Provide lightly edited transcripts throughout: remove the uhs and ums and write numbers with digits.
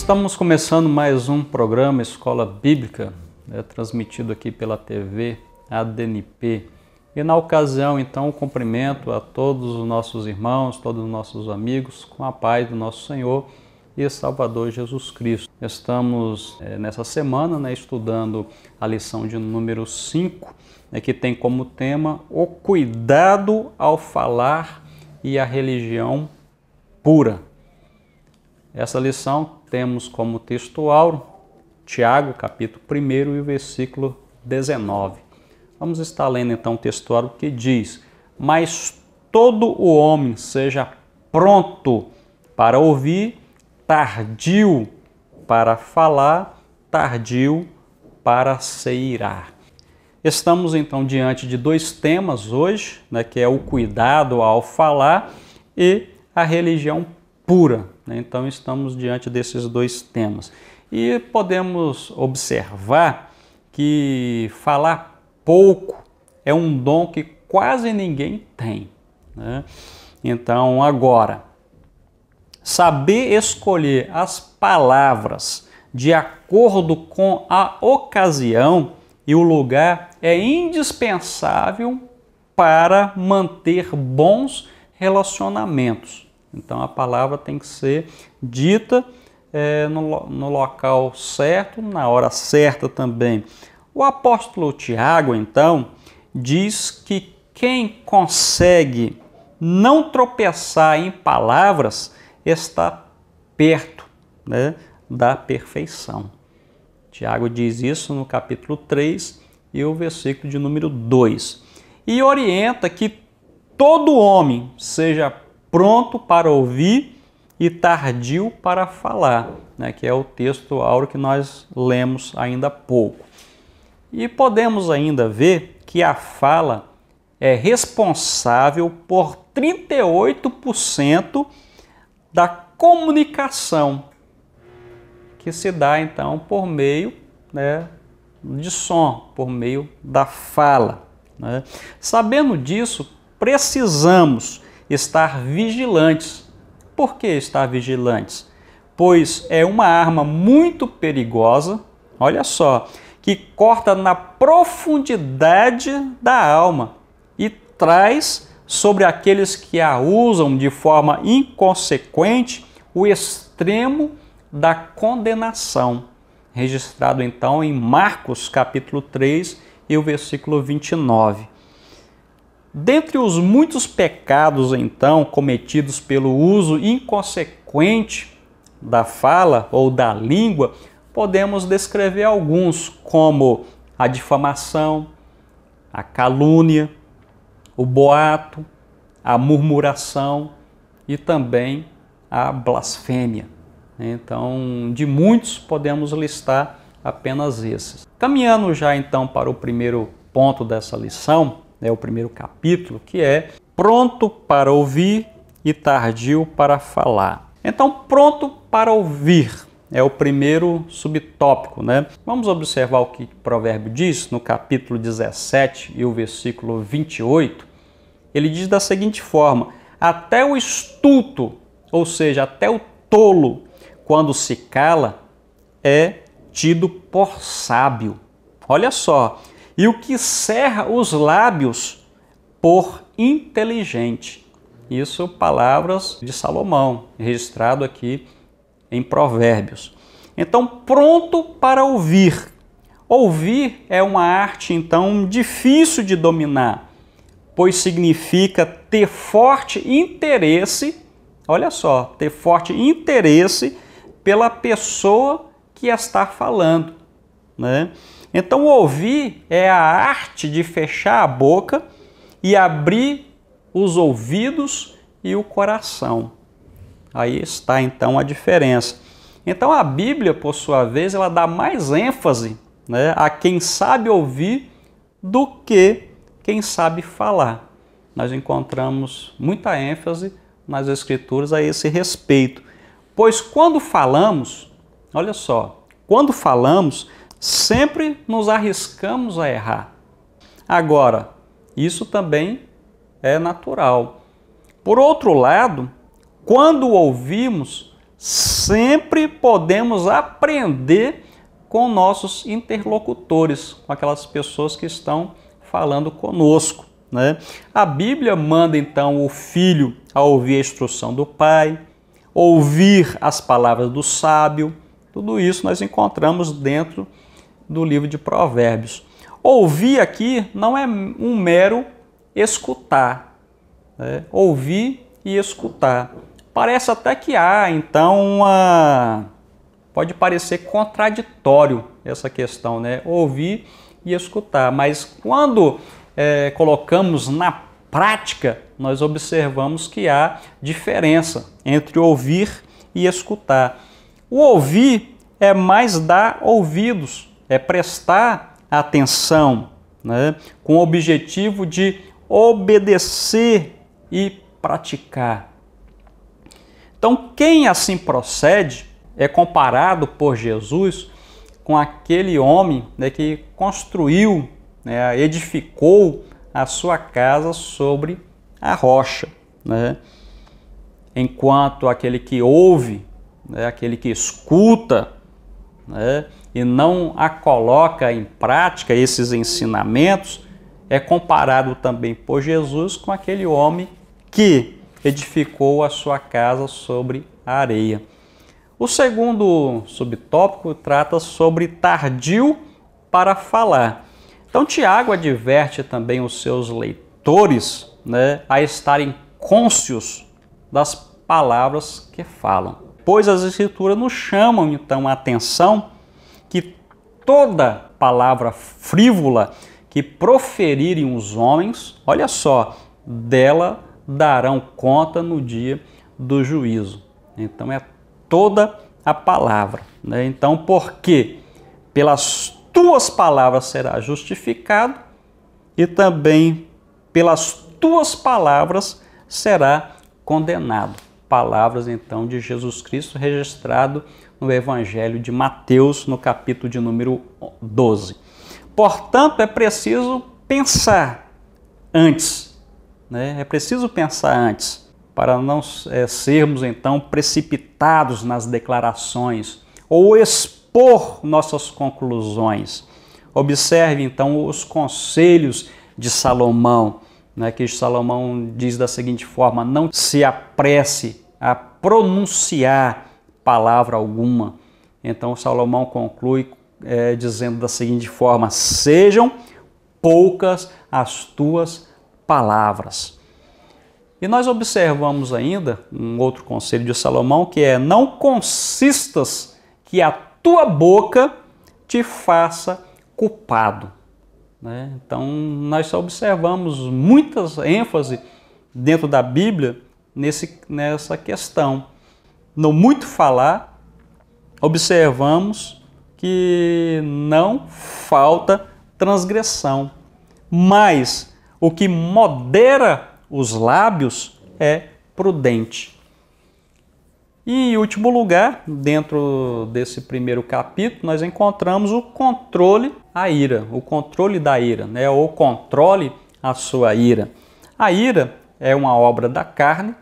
Estamos começando mais um programa Escola Bíblica, transmitido aqui pela TV ADNP. E na ocasião, então, cumprimento a todos os nossos irmãos, todos os nossos amigos, com a paz do nosso Senhor e Salvador Jesus Cristo. Estamos nessa semana estudando a lição de número 5, que tem como tema o cuidado ao falar e a religião pura. Essa lição temos como textual Tiago, capítulo 1 e o versículo 19. Vamos estar lendo então o textual que diz: mas todo o homem seja pronto para ouvir, tardio para falar, tardio para se irar. Estamos então diante de dois temas hoje, que é o cuidado ao falar e a religião pura. Então estamos diante desses dois temas. E podemos observar que falar pouco é um dom que quase ninguém tem. Então agora, saber escolher as palavras de acordo com a ocasião e o lugar é indispensável para manter bons relacionamentos. Então a palavra tem que ser dita no local certo, na hora certa também. O apóstolo Tiago, então, diz que quem consegue não tropeçar em palavras está perto da perfeição. Tiago diz isso no capítulo 3 e o versículo de número 2. E orienta que todo homem seja pronto para ouvir e tardio para falar, que é o texto áureo que nós lemos ainda há pouco. E podemos ainda ver que a fala é responsável por 38% da comunicação, que se dá então por meio de som, por meio da fala. Sabendo disso, precisamos estar vigilantes. Por que estar vigilantes? Pois é uma arma muito perigosa, olha só, que corta na profundidade da alma e traz sobre aqueles que a usam de forma inconsequente o extremo da condenação, registrado então em Marcos capítulo 3 e o versículo 29. Dentre os muitos pecados, então, cometidos pelo uso inconsequente da fala ou da língua, podemos descrever alguns, como a difamação, a calúnia, o boato, a murmuração e também a blasfêmia. Então, de muitos podemos listar apenas esses. Caminhando já então para o primeiro ponto dessa lição, o primeiro capítulo, que é pronto para ouvir e tardio para falar. Então, pronto para ouvir é o primeiro subtópico. Vamos observar o que o provérbio diz no capítulo 17 e o versículo 28. Ele diz da seguinte forma: até o estulto, ou seja, até o tolo, quando se cala, é tido por sábio. Olha só. E o que cerra os lábios por inteligente. Isso, palavras de Salomão, registrado aqui em Provérbios. Então, pronto para ouvir. Ouvir é uma arte, então, difícil de dominar, pois significa ter forte interesse, olha só, ter forte interesse pela pessoa que está falando, Então, ouvir é a arte de fechar a boca e abrir os ouvidos e o coração. Aí está, então, a diferença. Então, a Bíblia, por sua vez, ela dá mais ênfase a quem sabe ouvir do que quem sabe falar. Nós encontramos muita ênfase nas Escrituras a esse respeito. Pois quando falamos, olha só, quando falamos, sempre nos arriscamos a errar. Agora, isso também é natural. Por outro lado, quando ouvimos, sempre podemos aprender com nossos interlocutores, com aquelas pessoas que estão falando conosco, né? A Bíblia manda então o filho a ouvir a instrução do pai, ouvir as palavras do sábio. Tudo isso nós encontramos dentro do livro de Provérbios. Ouvir aqui não é um mero escutar, né? Ouvir e escutar. Parece até que há, então, pode parecer contraditório essa questão, né? Ouvir e escutar. Mas quando colocamos na prática, nós observamos que há diferença entre ouvir e escutar. O ouvir é mais dar ouvidos, é prestar atenção, né? Com o objetivo de obedecer e praticar. Então, quem assim procede é comparado por Jesus com aquele homem, né, que construiu, né, edificou a sua casa sobre a rocha, né? Enquanto aquele que ouve, né, aquele que escuta, né, e não a coloca em prática esses ensinamentos, é comparado também por Jesus com aquele homem que edificou a sua casa sobre a areia. O segundo subtópico trata sobre tardio para falar. Então, Tiago adverte também os seus leitores, né, a estarem cônscios das palavras que falam. Pois as Escrituras nos chamam, então, a atenção que toda palavra frívola que proferirem os homens, olha só, dela darão conta no dia do juízo. Então, é toda a palavra, né? Então, porque pelas tuas palavras será justificado e também pelas tuas palavras será condenado. Palavras, então, de Jesus Cristo, registrado no Evangelho de Mateus, no capítulo de número 12. Portanto, é preciso pensar antes, né? É preciso pensar antes, para não sermos, então, precipitados nas declarações ou expor nossas conclusões. Observe, então, os conselhos de Salomão, né, que Salomão diz da seguinte forma: não se apresse a pronunciar palavra alguma. Então, Salomão conclui dizendo da seguinte forma: sejam poucas as tuas palavras. E nós observamos ainda um outro conselho de Salomão, que é: não consistas que a tua boca te faça culpado. Né? Então, nós observamos muitas ênfases dentro da Bíblia nessa questão. No muito falar, observamos que não falta transgressão, mas o que modera os lábios é prudente. E em último lugar, dentro desse primeiro capítulo, nós encontramos o controle à ira, o controle da ira, né? Ou controle a sua ira. A ira é uma obra da carne,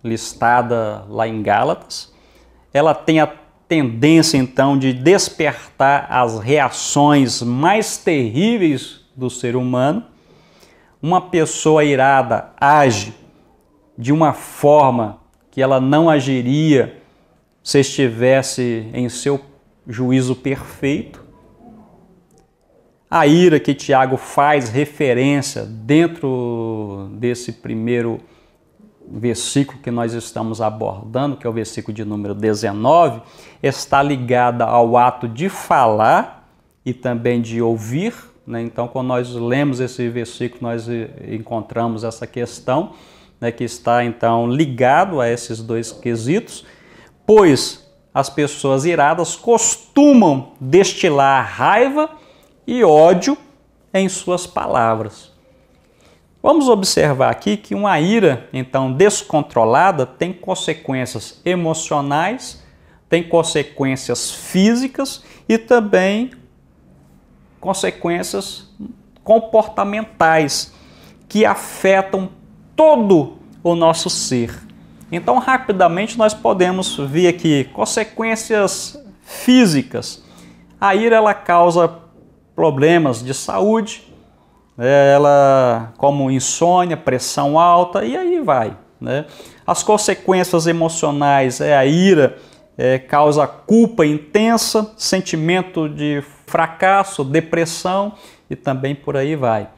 listada lá em Gálatas. Ela tem a tendência, então, de despertar as reações mais terríveis do ser humano. Uma pessoa irada age de uma forma que ela não agiria se estivesse em seu juízo perfeito. A ira que Tiago faz referência dentro desse primeiro versículo que nós estamos abordando, que é o versículo de número 19, está ligada ao ato de falar e também de ouvir, né? Então, quando nós lemos esse versículo, nós encontramos essa questão, né, que está então ligado a esses dois quesitos, pois as pessoas iradas costumam destilar raiva e ódio em suas palavras. Vamos observar aqui que uma ira, então, descontrolada tem consequências emocionais, tem consequências físicas e também consequências comportamentais que afetam todo o nosso ser. Então, rapidamente, nós podemos ver aqui consequências físicas. A ira ela causa problemas de saúde, ela como insônia, pressão alta e aí vai, né? As consequências emocionais a ira causa culpa intensa, sentimento de fracasso, depressão e também por aí vai.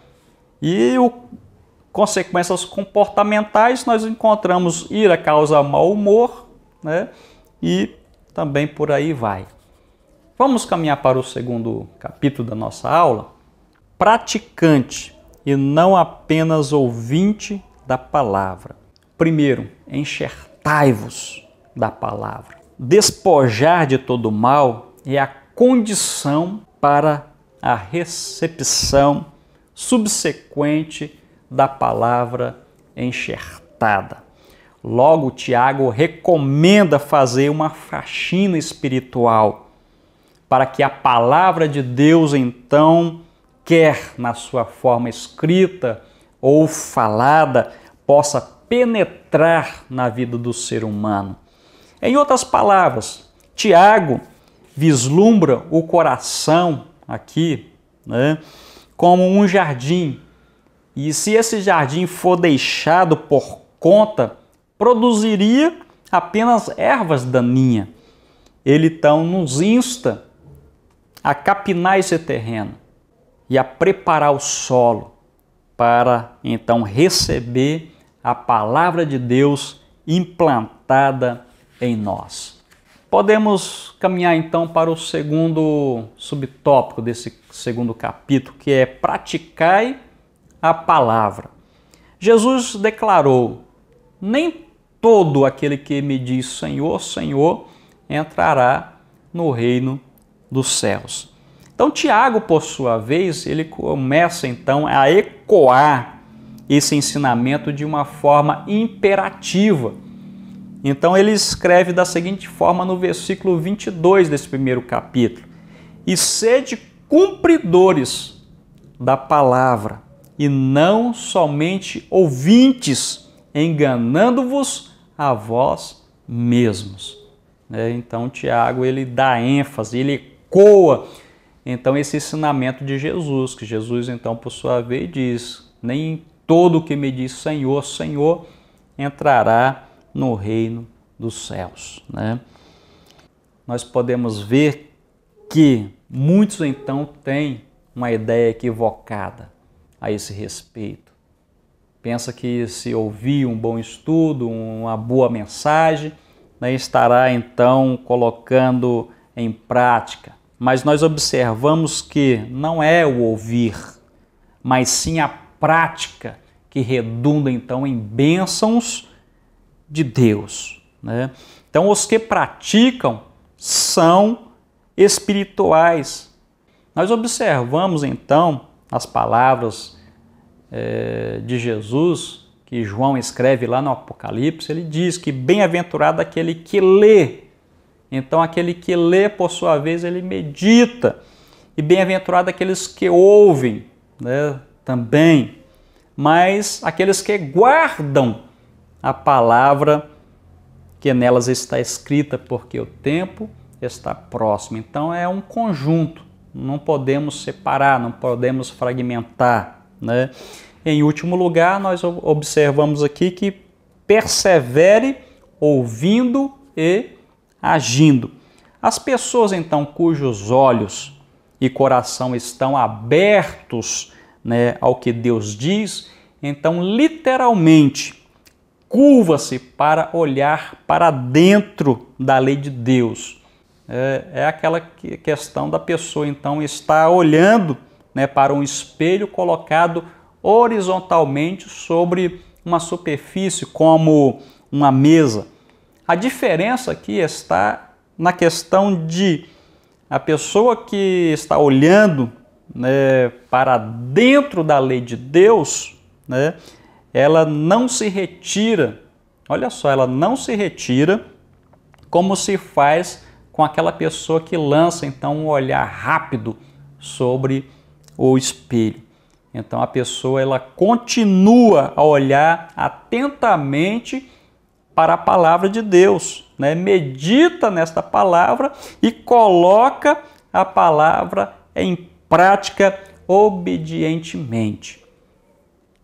E consequências comportamentais, nós encontramos ira causa mau humor, né? E também por aí vai. Vamos caminhar para o segundo capítulo da nossa aula. Praticante e não apenas ouvinte da palavra. Primeiro, enxertai-vos da palavra. Despojar de todo mal é a condição para a recepção subsequente da palavra enxertada. Logo, Tiago recomenda fazer uma faxina espiritual para que a palavra de Deus, então, quer na sua forma escrita ou falada, possa penetrar na vida do ser humano. Em outras palavras, Tiago vislumbra o coração aqui, né, como um jardim. E se esse jardim for deixado por conta, produziria apenas ervas daninhas. Ele então nos insta a capinar esse terreno e a preparar o solo para então receber a palavra de Deus implantada em nós. Podemos caminhar então para o segundo subtópico desse segundo capítulo, que é praticai a palavra. Jesus declarou: nem todo aquele que me diz Senhor, Senhor, entrará no reino dos céus. Então Tiago, por sua vez, ele começa então a ecoar esse ensinamento de uma forma imperativa. Então ele escreve da seguinte forma no versículo 22 desse primeiro capítulo: e sede cumpridores da palavra, e não somente ouvintes, enganando-vos a vós mesmos. Então Tiago ele dá ênfase, ele ecoa então esse ensinamento de Jesus, que Jesus então por sua vez diz: nem todo que me diz Senhor, Senhor entrará no reino dos céus, né? Nós podemos ver que muitos então têm uma ideia equivocada a esse respeito. Pensa que se ouvir um bom estudo, uma boa mensagem, né, estará então colocando em prática. Mas nós observamos que não é o ouvir, mas sim a prática que redunda então em bênçãos de Deus, né? Então os que praticam são espirituais. Nós observamos então as palavras de Jesus, que João escreve lá no Apocalipse. Ele diz que bem-aventurado aquele que lê. Então aquele que lê, por sua vez, ele medita. E bem-aventurado aqueles que ouvem, né, também. Mas aqueles que guardam a palavra que nelas está escrita, porque o tempo está próximo. Então é um conjunto, não podemos separar, não podemos fragmentar, né? Em último lugar, nós observamos aqui que persevere ouvindo e agindo. As pessoas então cujos olhos e coração estão abertos, né, ao que Deus diz, então literalmente curva-se para olhar para dentro da lei de Deus. É aquela questão da pessoa então estar olhando, né, para um espelho colocado horizontalmente sobre uma superfície como uma mesa. A diferença aqui está na questão de a pessoa que está olhando, né, para dentro da lei de Deus, né, ela não se retira, olha só, ela não se retira como se faz com aquela pessoa que lança então um olhar rápido sobre o espelho. Então a pessoa ela continua a olhar atentamente para a palavra de Deus, né? Medita nesta palavra e coloca a palavra em prática obedientemente.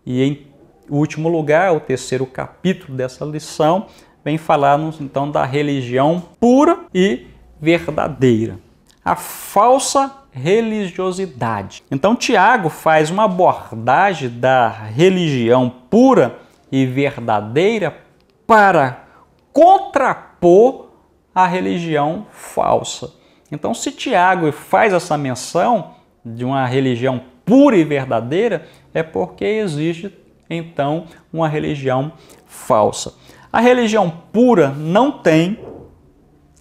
E em último lugar, o terceiro capítulo dessa lição vem falar-nos então da religião pura e verdadeira, a falsa religiosidade. Então Tiago faz uma abordagem da religião pura e verdadeira para contrapor a religião falsa. Então, se Tiago faz essa menção de uma religião pura e verdadeira, é porque existe então uma religião falsa. A religião pura não tem,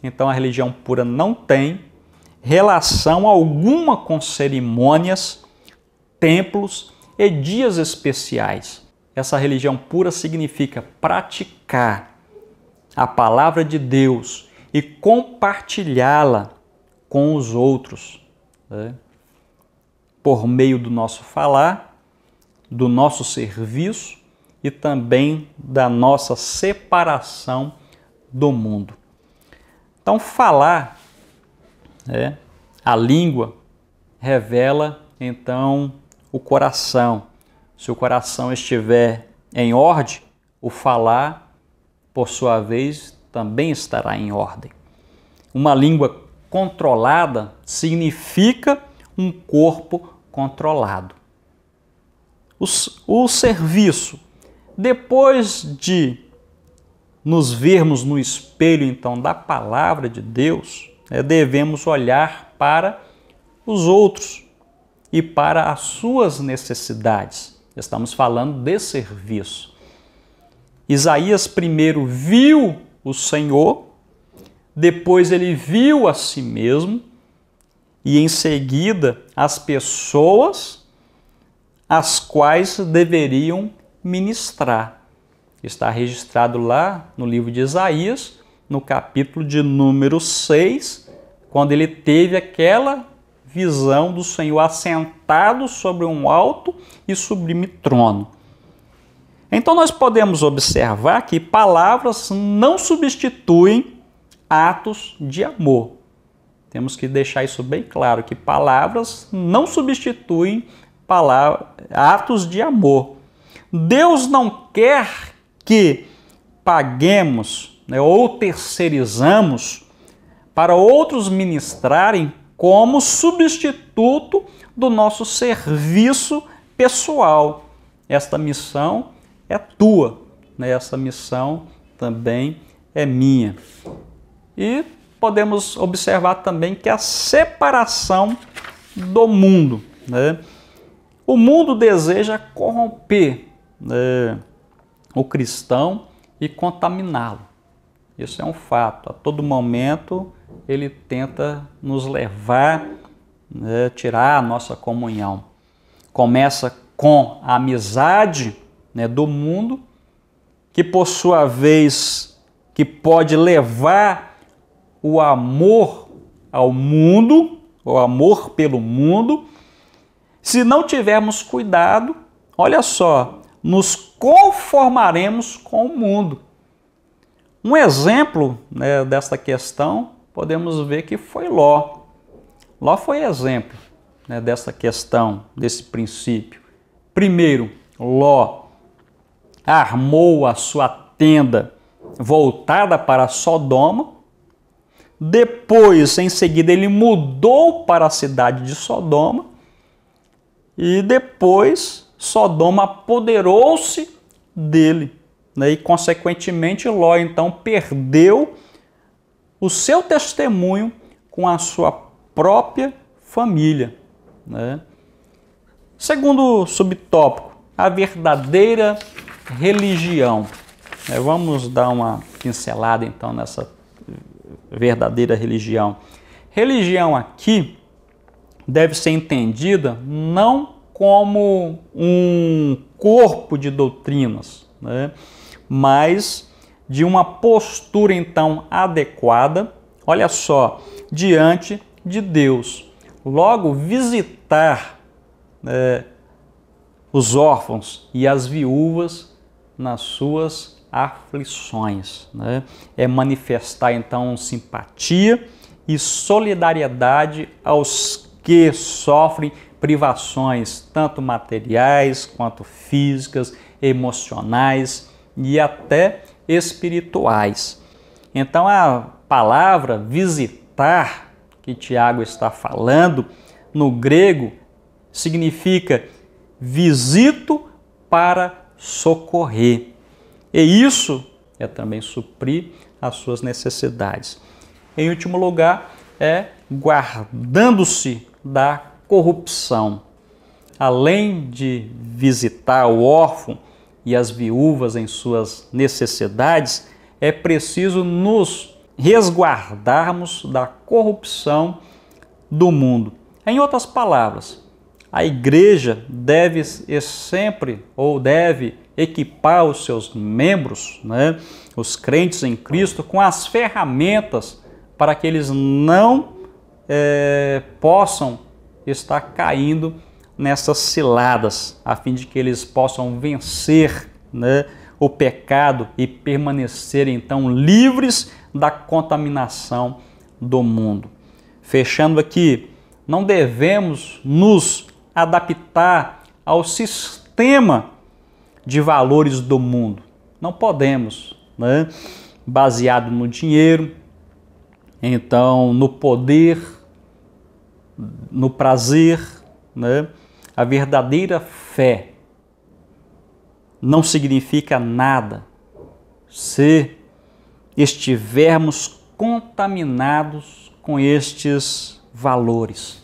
então a religião pura não tem relação alguma com cerimônias, templos e dias especiais. Essa religião pura significa praticar a palavra de Deus e compartilhá-la com os outros, né? Por meio do nosso falar, do nosso serviço e também da nossa separação do mundo. Então, falar, né, a língua revela então o coração. Se o coração estiver em ordem, o falar, por sua vez, também estará em ordem. Uma língua controlada significa um corpo controlado. O serviço, depois de nos vermos no espelho então da palavra de Deus, devemos olhar para os outros e para as suas necessidades. Estamos falando de serviço. Isaías primeiro viu o Senhor, depois ele viu a si mesmo e em seguida as pessoas as quais deveriam ministrar. Está registrado lá no livro de Isaías, no capítulo de número 6, quando ele teve aquela visão do Senhor assentado sobre um alto e sublime trono. Então nós podemos observar que palavras não substituem atos de amor. Temos que deixar isso bem claro, que palavras não substituem atos de amor. Deus não quer que paguemos, né, ou terceirizamos para outros ministrarem como substituto do nosso serviço pessoal. Esta missão é tua, né? Essa missão também é minha. E podemos observar também que a separação do mundo, né? O mundo deseja corromper, né, o cristão e contaminá-lo. Isso é um fato. A todo momento ele tenta nos levar, né, tirar a nossa comunhão. Começa com a amizade, né, do mundo, que por sua vez que pode levar o amor ao mundo, o amor pelo mundo. Se não tivermos cuidado, olha só, nos conformaremos com o mundo. Um exemplo, né, desta questão, podemos ver que foi Ló. Ló foi exemplo, né, dessa questão, desse princípio. Primeiro, Ló armou a sua tenda voltada para Sodoma. Depois, em seguida, ele mudou para a cidade de Sodoma. E depois, Sodoma apoderou-se dele, né? E, consequentemente, Ló, então, perdeu o seu testemunho com a sua própria família, né? Segundo subtópico, a verdadeira religião. Vamos dar uma pincelada, então, nessa verdadeira religião. Religião aqui deve ser entendida não como um corpo de doutrinas, né, mas de uma postura, então, adequada, olha só, diante de Deus. Logo, visitar os órfãos e as viúvas nas suas aflições, né? É manifestar então simpatia e solidariedade aos que sofrem privações, tanto materiais quanto físicas, emocionais e até espirituais. Então a palavra visitar, que Tiago está falando, no grego significa visito para socorrer. E isso é também suprir as suas necessidades. Em último lugar, é guardando-se da corrupção. Além de visitar o órfão e as viúvas em suas necessidades, é preciso nos resguardarmos da corrupção do mundo. Em outras palavras, a igreja deve equipar os seus membros, né, os crentes em Cristo, com as ferramentas para que eles não possam estar caindo nessas ciladas, a fim de que eles possam vencer, né, o pecado e permanecer então livres da contaminação do mundo. Fechando aqui, não devemos nos adaptar ao sistema de valores do mundo. Não podemos, né? Baseado no dinheiro, então no poder, no prazer, né? A verdadeira fé não significa nada se estivermos contaminados com estes valores.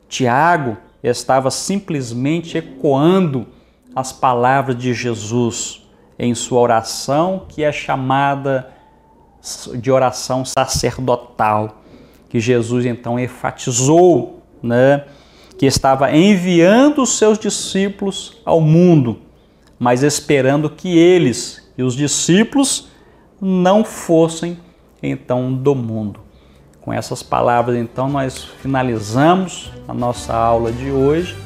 Tiago estava simplesmente ecoando as palavras de Jesus em sua oração, que é chamada de oração sacerdotal, que Jesus então enfatizou, né, que estava enviando os seus discípulos ao mundo, mas esperando que eles e os discípulos não fossem então do mundo. Com essas palavras, então, nós finalizamos a nossa aula de hoje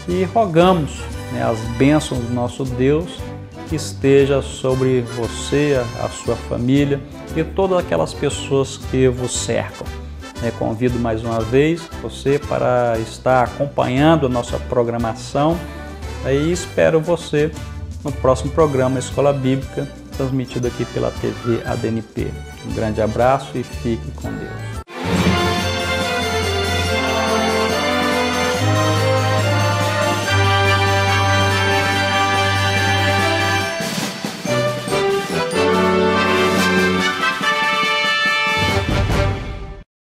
e rogamos, né, as bênçãos do nosso Deus que esteja sobre você, a sua família e todas aquelas pessoas que vos cercam. Convido mais uma vez você para estar acompanhando a nossa programação e espero você no próximo programa Escola Bíblica, transmitido aqui pela TV ADNP. Um grande abraço e fique com Deus.